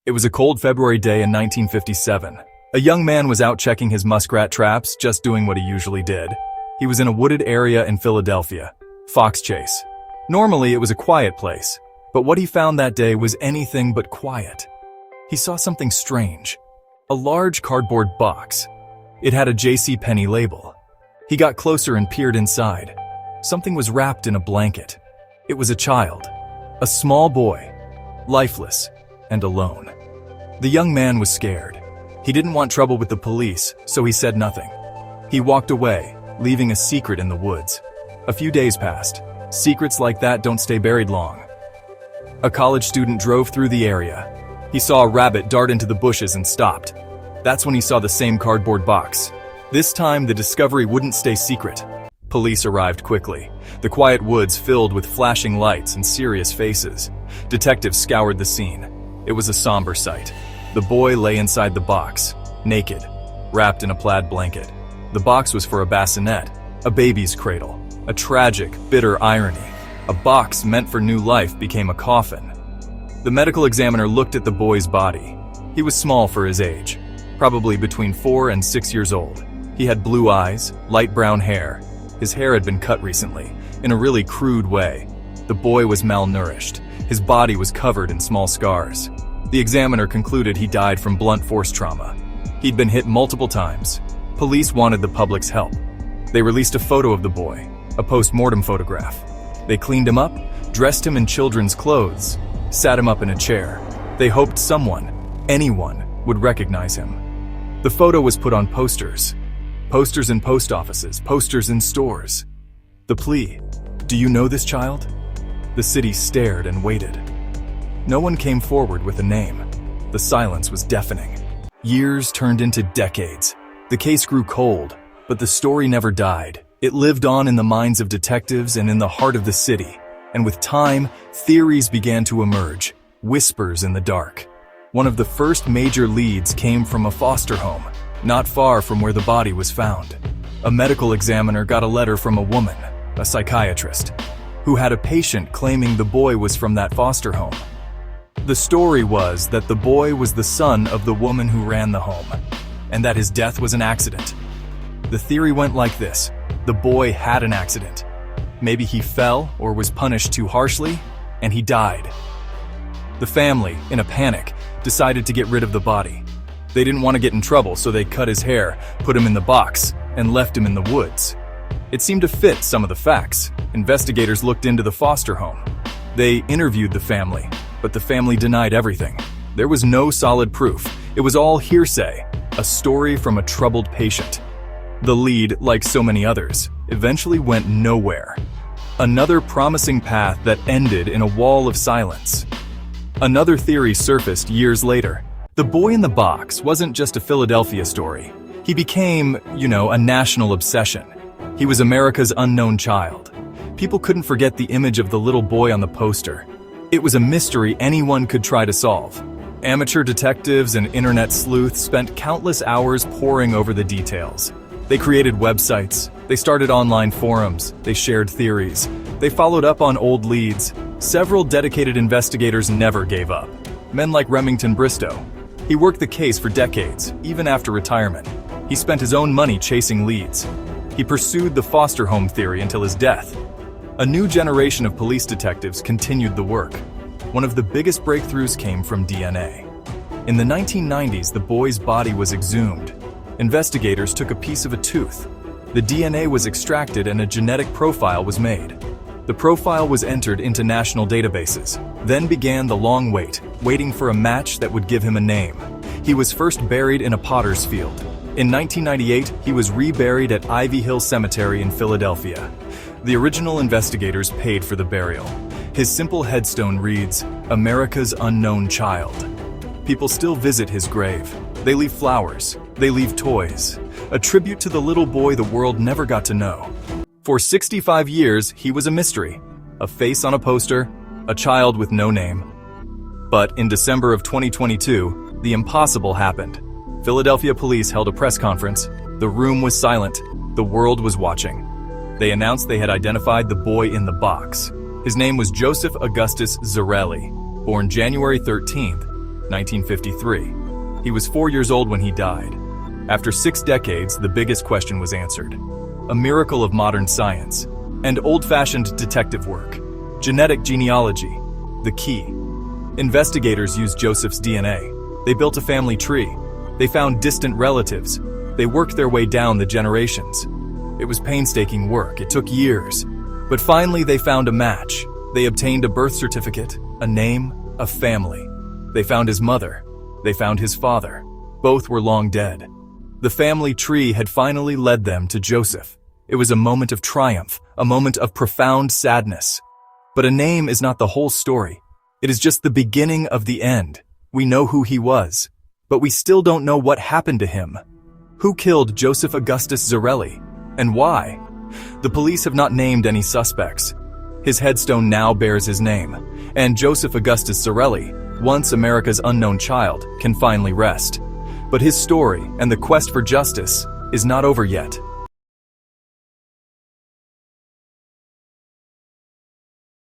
It was a cold February day in 1957. A young man was out checking his muskrat traps, just doing what he usually did. He was in a wooded area in Philadelphia, Fox Chase. Normally, it was a quiet place, but what he found that day was anything but quiet. He saw something strange. A large cardboard box. It had a J.C. Penney label. He got closer and peered inside. Something was wrapped in a blanket. It was a child, a small boy, lifeless and alone. The young man was scared. He didn't want trouble with the police, so he said nothing. He walked away, leaving a secret in the woods. A few days passed. Secrets like that don't stay buried long. A college student drove through the area. He saw a rabbit dart into the bushes and stopped. That's when he saw the same cardboard box. This time, the discovery wouldn't stay secret. Police arrived quickly. The quiet woods filled with flashing lights and serious faces. Detectives scoured the scene. It was a somber sight. The boy lay inside the box, naked, wrapped in a plaid blanket. The box was for a bassinet, a baby's cradle. A tragic, bitter irony. A box meant for new life became a coffin. The medical examiner looked at the boy's body. He was small for his age, probably between 4 and 6 years old. He had blue eyes, light brown hair. His hair had been cut recently, in a really crude way. The boy was malnourished. His body was covered in small scars. The examiner concluded he died from blunt force trauma. He'd been hit multiple times. Police wanted the public's help. They released a photo of the boy, a post-mortem photograph. They cleaned him up, dressed him in children's clothes, sat him up in a chair. They hoped someone, anyone, would recognize him. The photo was put on posters. Posters in post offices, posters in stores. The plea, "Do you know this child?" The city stared and waited. No one came forward with a name. The silence was deafening. Years turned into decades. The case grew cold, but the story never died. It lived on in the minds of detectives and in the heart of the city. And with time, theories began to emerge, whispers in the dark. One of the first major leads came from a foster home, not far from where the body was found. A medical examiner got a letter from a woman, a psychiatrist, who had a patient claiming the boy was from that foster home. The story was that the boy was the son of the woman who ran the home, and that his death was an accident. The theory went like this: the boy had an accident. Maybe he fell or was punished too harshly, and he died. The family, in a panic, decided to get rid of the body. They didn't want to get in trouble, so they cut his hair, put him in the box, and left him in the woods. It seemed to fit some of the facts. Investigators looked into the foster home. They interviewed the family, but the family denied everything. There was no solid proof. It was all hearsay, a story from a troubled patient. The lead, like so many others, eventually went nowhere. Another promising path that ended in a wall of silence. Another theory surfaced years later. The boy in the box wasn't just a Philadelphia story. He became, a national obsession. He was America's unknown child. People couldn't forget the image of the little boy on the poster. It was a mystery anyone could try to solve. Amateur detectives and internet sleuths spent countless hours poring over the details. They created websites, they started online forums, they shared theories, they followed up on old leads. Several dedicated investigators never gave up. Men like Remington Bristow. He worked the case for decades, even after retirement. He spent his own money chasing leads. He pursued the foster home theory until his death. A new generation of police detectives continued the work. One of the biggest breakthroughs came from DNA. In the 1990s, the boy's body was exhumed. Investigators took a piece of a tooth. The DNA was extracted and a genetic profile was made. The profile was entered into national databases. Then began the long wait, waiting for a match that would give him a name. He was first buried in a potter's field. In 1998, he was reburied at Ivy Hill Cemetery in Philadelphia. The original investigators paid for the burial. His simple headstone reads, "America's Unknown Child." People still visit his grave. They leave flowers. They leave toys. A tribute to the little boy the world never got to know. For 65 years, he was a mystery. A face on a poster, a child with no name. But in December of 2022, the impossible happened. Philadelphia police held a press conference. The room was silent. The world was watching. They announced they had identified the boy in the box. His name was Joseph Augustus Zarelli, born January 13th, 1953. He was 4 years old when he died. After 6 decades, the biggest question was answered. A miracle of modern science and old-fashioned detective work. Genetic genealogy, the key. Investigators used Joseph's DNA. They built a family tree. They found distant relatives. They worked their way down the generations. It was painstaking work. It took years. But finally, they found a match. They obtained a birth certificate, a name, a family. They found his mother. They found his father. Both were long dead. The family tree had finally led them to Joseph. It was a moment of triumph, a moment of profound sadness. But a name is not the whole story. It is just the beginning of the end. We know who he was, but we still don't know what happened to him. Who killed Joseph Augustus Zarelli, and why? The police have not named any suspects. His headstone now bears his name, and Joseph Augustus Zarelli, once America's unknown child, can finally rest. But his story and the quest for justice is not over yet.